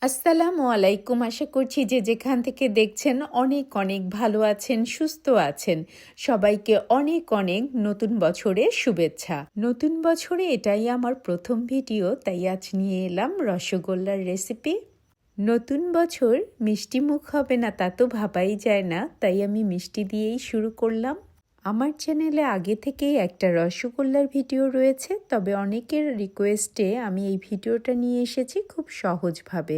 আসসালামু আলাইকুম। আশা করছি যে যেখান থেকে দেখছেন অনেক অনেক ভালো আছেন, সুস্থ আছেন। সবাইকে অনেক অনেক নতুন বছরের শুভেচ্ছা। নতুন বছরে এটাই আমার প্রথম ভিডিও, তাই আজ নিয়ে এলাম রসগোল্লার রেসিপি। নতুন বছর মিষ্টি মুখ হবে না তা তো ভাবাই যায় না, তাই আমি মিষ্টি দিয়েই শুরু করলাম। আমার চ্যানেলে আগে থেকেই একটা রসগোল্লার ভিডিও রয়েছে, তবে অনেকের রিকোয়েস্টে আমি এই ভিডিওটা নিয়ে এসেছি খুব সহজভাবে।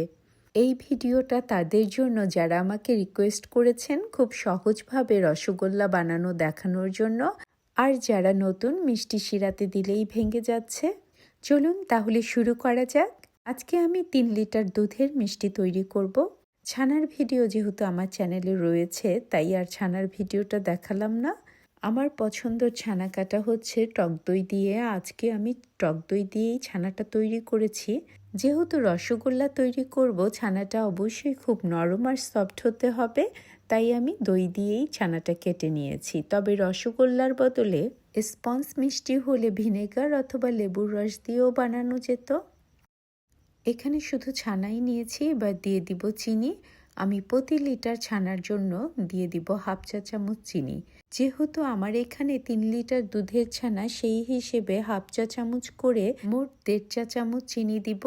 এই ভিডিওটা তাদের জন্য যারা আমাকে রিকোয়েস্ট করেছেন খুব সহজভাবে রসগোল্লা বানানো দেখানোর জন্য, আর যারা নতুন মিষ্টি শিরাতে দিলেই ভেঙে যাচ্ছে। চলুন তাহলে শুরু করা যাক। আজকে আমি 3 লিটার দুধের মিষ্টি তৈরি করব। ছানার ভিডিও যেহেতু আমার চ্যানেলে রয়েছে, তাই আর ছানার ভিডিওটা দেখালাম না। আমার পছন্দের ছানা কাটা হচ্ছে টক দই দিয়ে। আজকে আমি টক দই দিয়েই ছানাটা তৈরি করেছি। যেহেতু রসগোল্লা তৈরি করব, ছানাটা অবশ্যই খুব নরম আর সফট হতে হবে, তাই আমি দই দিয়েই ছানাটা কেটে নিয়েছি। তবে রসগোল্লার বদলে স্পঞ্জ মিষ্টি হলে ভিনেগার অথবা লেবুর রস দিয়েও বানানো যেত। এখানে শুধু ছানাই নিয়েছি, এবার দিয়ে দিব চিনি। আমি প্রতি লিটার ছানার জন্য দিয়ে দিব 1/2 চা চামচ চিনি। যেহেতু আমার এখানে 3 লিটার দুধের ছানা, সেই হিসেবে 1/2 চা চামচ করে মোট 1.5 চা চামচ চিনি দিব।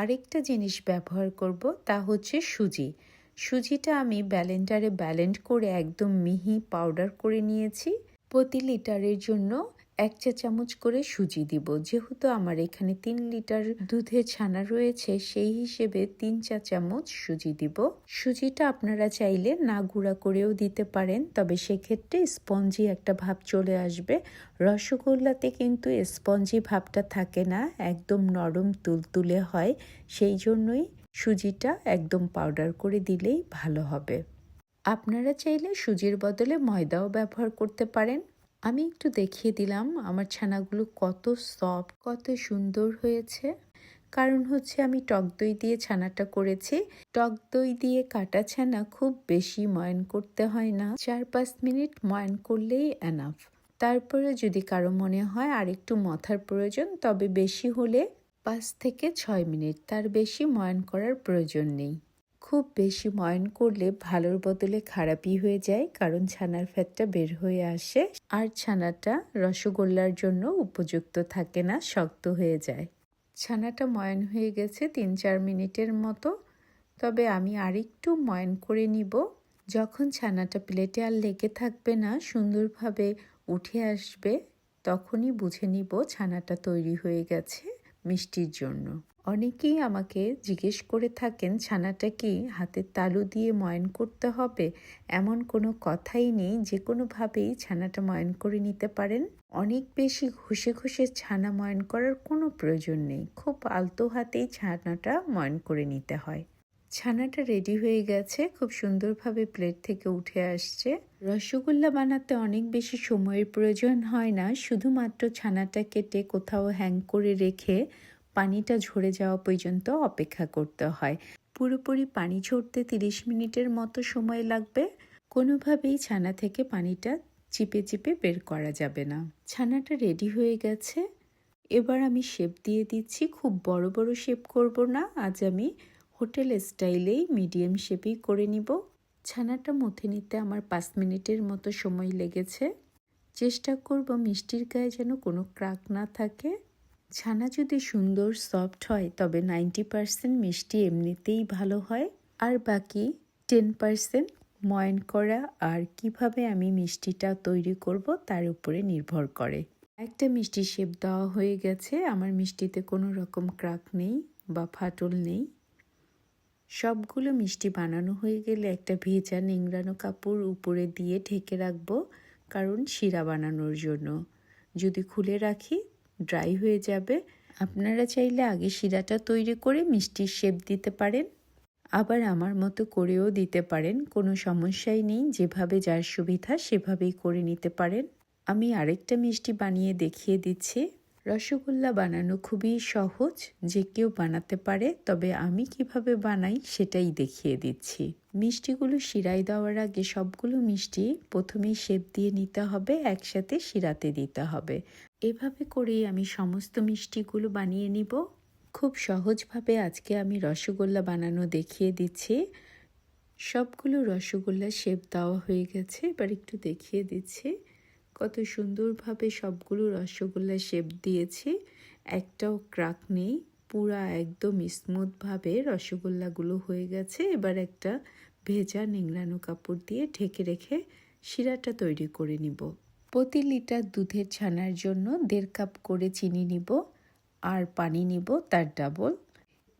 আরেকটা জিনিস ব্যবহার করব, তা হচ্ছে সুজি। সুজিটা আমি ব্লেন্ডারে ব্লেন্ড করে একদম মিহি পাউডার করে নিয়েছি। প্রতি লিটারের জন্য 1 চা চামচ করে সুজি দিব। যেহেতু আমার এখানে 3 লিটার দুধের ছানা রয়েছে, সেই হিসেবে 3 চা চামচ সুজি দিব। সুজিটা আপনারা চাইলে না গুঁড়া করেও দিতে পারেন, তবে সেক্ষেত্রে স্পঞ্জি একটা ভাব চলে আসবে। রসগোল্লাতে কিন্তু স্পঞ্জি ভাবটা থাকে না, একদম নরম তুলতুলে হয়। সেই জন্যই সুজিটা একদম পাউডার করে দিলেই ভালো হবে। আপনারা চাইলে সুজির বদলে ময়দাও ব্যবহার করতে পারেন। আমি একটু দেখিয়ে দিলাম আমার ছানাগুলো কত সফট, কত সুন্দর হয়েছে। কারণ হচ্ছে আমি টক দই দিয়ে ছানাটা করেছি। টক দই দিয়ে কাটা ছানা খুব বেশি ময়ান করতে হয় না, 4-5 মিনিট ময়ান করলেই এনাফ। তারপরে যদি কারো মনে হয় আর একটু মথার প্রয়োজন, তবে বেশি হলে 5 থেকে 6 মিনিট, তার বেশি ময়ান করার প্রয়োজন নেই। খুব বেশি ময়ান করলে ভালোর বদলে খারাপই হয়ে যায়, কারণ ছানার ফ্যাটটা বের হয়ে আসে আর ছানাটা রসগোল্লার জন্য উপযুক্ত থাকে না, শক্ত হয়ে যায়। ছানাটা ময়ান হয়ে গেছে 3-4 মিনিটের মতো, তবে আমি আরেকটু ময়ান করে নিব। যখন ছানাটা প্লেটে আর লেগে থাকবে না, সুন্দরভাবে উঠে আসবে, তখনই বুঝে নিব ছানাটা তৈরি হয়ে গেছে মিষ্টির জন্য। অনেকেই আমাকে জিজ্ঞেস করে থাকেন ছানাটা কি হাতের তালু দিয়ে ময়ান করতে হবে? এমন কোনো কথাই নেই, যে কোনোভাবেই ছানাটা ময়ান করে নিতে পারেন। অনেক বেশি ঘষে ঘষে ছানা ময়ান করার কোনো প্রয়োজন নেই, খুব আলতো হাতেই ছানাটা ময়ান করে নিতে হয়। ছানাটা রেডি হয়ে গেছে, খুব সুন্দরভাবে প্লেট থেকে উঠে আসছে। রসগোল্লা বানাতে অনেক বেশি সময়ের প্রয়োজন হয় না, শুধুমাত্র ছানাটা কেটে কোথাও হ্যাং করে রেখে পানিটা ঝরে যাওয়া পর্যন্ত অপেক্ষা করতে হয়। পুরোপুরি পানি ঝরতে 30 মিনিটের মতো সময় লাগবে। কোনোভাবেই ছানা থেকে পানিটা চিপে চিপে বের করা যাবে না। ছানাটা রেডি হয়ে গেছে, এবার আমি শেপ দিয়ে দিচ্ছি। খুব বড় বড় শেপ করব না, আজ আমি হোটেল স্টাইলেই মিডিয়াম শেপেই করে নিব। ছানাটা মথে নিতে আমার 5 মিনিটের মতো সময় লেগেছে। চেষ্টা করব মিষ্টির গায়ে যেন কোনো ক্রাক না থাকে। ছানা যদি সুন্দর সফট হয়, তবে 90% মিষ্টি এমনিতেই ভালো হয়, আর বাকি 10% ময়ান করা আর কিভাবে আমি মিষ্টিটা তৈরি করব তার উপরে নির্ভর করে। একটা মিষ্টি শেপ দেওয়া হয়ে গেছে, আমার মিষ্টিতে কোনো রকম ক্রাক নেই বা ফাটল নেই। সবগুলো মিষ্টি বানানো হয়ে গেলে একটা ভেজা নিংড়ানো কাপড় উপরে দিয়ে ঢেকে রাখবো, কারণ শিরা বানানোর জন্য। যদি খুলে রাখি ড্রাই হয়ে যাবে। আপনারা চাইলে আগে শিরাটা তৈরি করে মিষ্টির শেপ দিতে পারেন, আবার আমার মতো করেও দিতে পারেন, কোনো সমস্যাই নেই। যেভাবে যার সুবিধা সেভাবেই করে নিতে পারেন। আমি আরেকটা মিষ্টি বানিয়ে দেখিয়ে দিচ্ছি। রসগোল্লা বানানো খুবই সহজ, যে কেউ বানাতে পারে, তবে আমি কিভাবে বানাই সেটাই দেখিয়ে দিচ্ছি। মিষ্টিগুলো শিরায় দেওয়ার আগে সবগুলো মিষ্টি প্রথমেই শেপ দিয়ে নিতে হবে, একসাথে শিরাতে দিতে হবে। এভাবে করেই আমি সমস্ত মিষ্টিগুলো বানিয়ে নিব। খুব সহজভাবে আজকে আমি রসগোল্লা বানানো দেখিয়ে দিচ্ছি। সবগুলো রসগোল্লা শেপ দেওয়া হয়ে গেছে, এবার একটু দেখিয়ে দিচ্ছি কত সুন্দরভাবে সবগুলো রসগোল্লা শেপ দিয়েছি, একটাও ক্রাক নেই, পুরা একদম স্মুথভাবে রসগোল্লাগুলো হয়ে গেছে। এবার একটা ভেজা নিংড়ানো কাপড় দিয়ে ঢেকে রেখে শিরাটা তৈরি করে নিব। প্রতি লিটার দুধের ছানার জন্য 1.5 কাপ করে চিনি নিব আর পানি নিব তার ডাবল।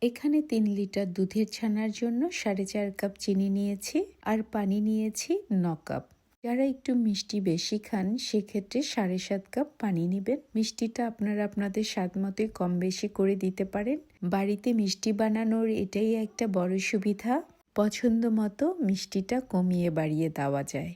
এখানে 3 লিটার দুধের ছানার জন্য 4.5 কাপ চিনি নিয়েছি আর পানি নিয়েছি 9 কাপ। যারা একটু মিষ্টি বেশি খান সেক্ষেত্রে 7.5 কাপ পানি নেবেন। মিষ্টিটা আপনারা আপনাদের স্বাদ মতোই কম বেশি করে দিতে পারেন। বাড়িতে মিষ্টি বানানোর এটাই একটা বড় সুবিধা, পছন্দ মতো মিষ্টিটা কমিয়ে বাড়িয়ে দেওয়া যায়।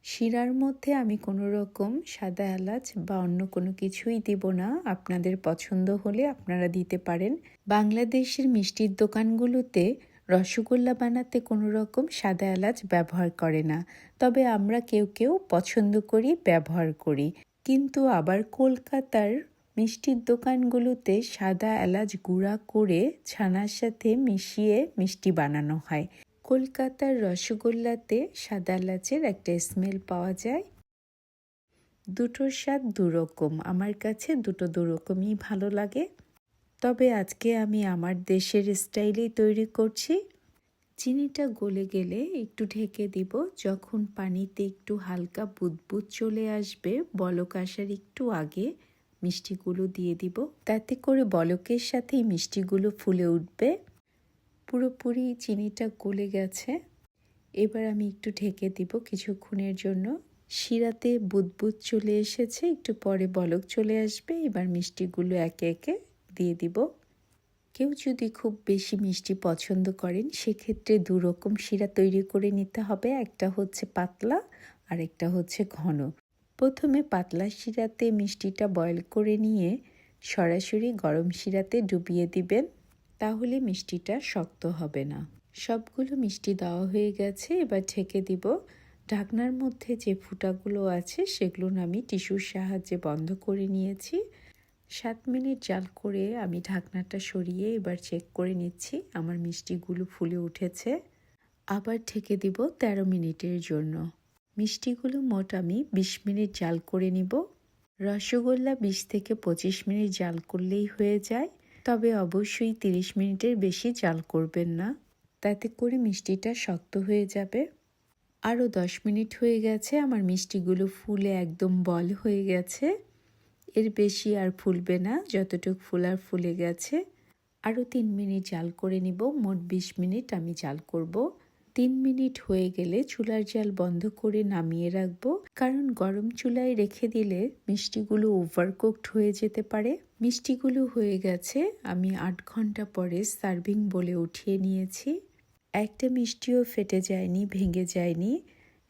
শিরার মধ্যে আমি কোনো রকম সাদা এলাচ বা অন্য কোনো কিছুই দিব না, আপনাদের পছন্দ হলে আপনারা দিতে পারেন। বাংলাদেশের মিষ্টির দোকানগুলোতে রসগোল্লা বানাতে কোনো রকম সাদা এলাচ ব্যবহার করে না, তবে আমরা কেউ কেউ পছন্দ করি, ব্যবহার করি। কিন্তু আবার কলকাতার মিষ্টির দোকানগুলোতে সাদা এলাচ গুঁড়া করে ছানার সাথে মিশিয়ে মিষ্টি বানানো হয়। কলকাতার রসগোল্লাতে সাদা এলাচের একটা স্মেল পাওয়া যায়। দুটোর স্বাদ দুরকম, আমার কাছে দুটো দুরকমই ভালো লাগে, তবে আজকে আমি আমার দেশের স্টাইলেই তৈরি করছি। চিনিটা গলে গেলে একটু ঢেকে দিব, যখন পানিতে একটু হালকা বুদবুদ চলে আসবে, বলক আসার একটু আগে মিষ্টিগুলো দিয়ে দিব, তাতে করে বলকের সাথেই মিষ্টিগুলো ফুলে উঠবে। পুরোপুরি চিনিটা গলে গেছে, এবার আমি একটু ঢেকে দিব কিছুক্ষণের জন্য। শিরাতে বুদবুদ চলে এসেছে, একটু পরে বলক চলে আসবে, এবার মিষ্টিগুলো একে একে দিয়ে দিব। কেউ যদি খুব বেশি মিষ্টি পছন্দ করেন সেক্ষেত্রে 2 রকম শিরা তৈরি করে নিতে হবে, একটা হচ্ছে পাতলা আর একটা হচ্ছে ঘন। প্রথমে পাতলা শিরাতে মিষ্টিটা বয়েল করে নিয়ে সরাসরি গরম শিরাতে ডুবিয়ে দিবেন, তাহলে মিষ্টিটা শক্ত হবে না। সবগুলো মিষ্টি দেওয়া হয়ে গেছে, এবার ঢেকে দিব। ঢাকনার মধ্যে যে ফুটাগুলো আছে সেগুলো আমি টিস্যুর সাহায্যে বন্ধ করে নিয়েছি। 7 মিনিট জাল করে আমি ঢাকনাটা সরিয়ে এবার চেক করে নিচ্ছি আমার মিষ্টিগুলো ফুলে উঠেছে। আবার ঢেকে দিব 13 মিনিটের জন্য। মিষ্টিগুলো মোট আমি 20 মিনিট জাল করে নিব। রসগোল্লা 20 থেকে 25 মিনিট জাল করলেই হয়ে যায়, তবে অবশ্যই 30 মিনিটের বেশি জাল করবেন না, তাতে করে মিষ্টিটা শক্ত হয়ে যাবে। আরও 10 মিনিট হয়ে গেছে, আমার মিষ্টিগুলো ফুলে একদম বল হয়ে গেছে। এর বেশি আর ফুলবে না, যতটুকু ফুলার ফুলে গেছে। আরও 3 মিনিট জাল করে নিব, মোট 20 মিনিট আমি জাল করব। 3 মিনিট হয়ে গেলে চুলার জাল বন্ধ করে নামিয়ে রাখবো, কারণ গরম চুলায় রেখে দিলে মিষ্টিগুলো ওভারকুকড হয়ে যেতে পারে। মিষ্টিগুলো হয়ে গেছে, আমি 8 ঘন্টা পরে সার্ভিং বলে উঠিয়ে নিয়েছি। একটা মিষ্টিও ফেটে যায়নি, ভেঙে যায়নি,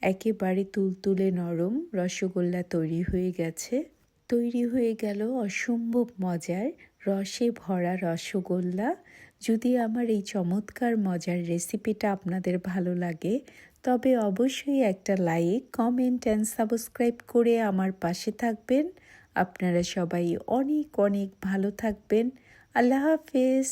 একেবারে তুলতুলে নরম রসগোল্লা তৈরি হয়ে গেছে। তৈরি হয়ে গেল অসম্ভব মজার রসে ভরা রসগোল্লা। যদি আমার এই চমৎকার মজার রেসিপিটা আপনাদের ভালো লাগে তবে অবশ্যই একটা লাইক, কমেন্ট অ্যান্ড সাবস্ক্রাইব করে আমার পাশে থাকবেন। আপনারা সবাই অনেক অনেক ভালো থাকবেন। আল্লাহ হাফেজ।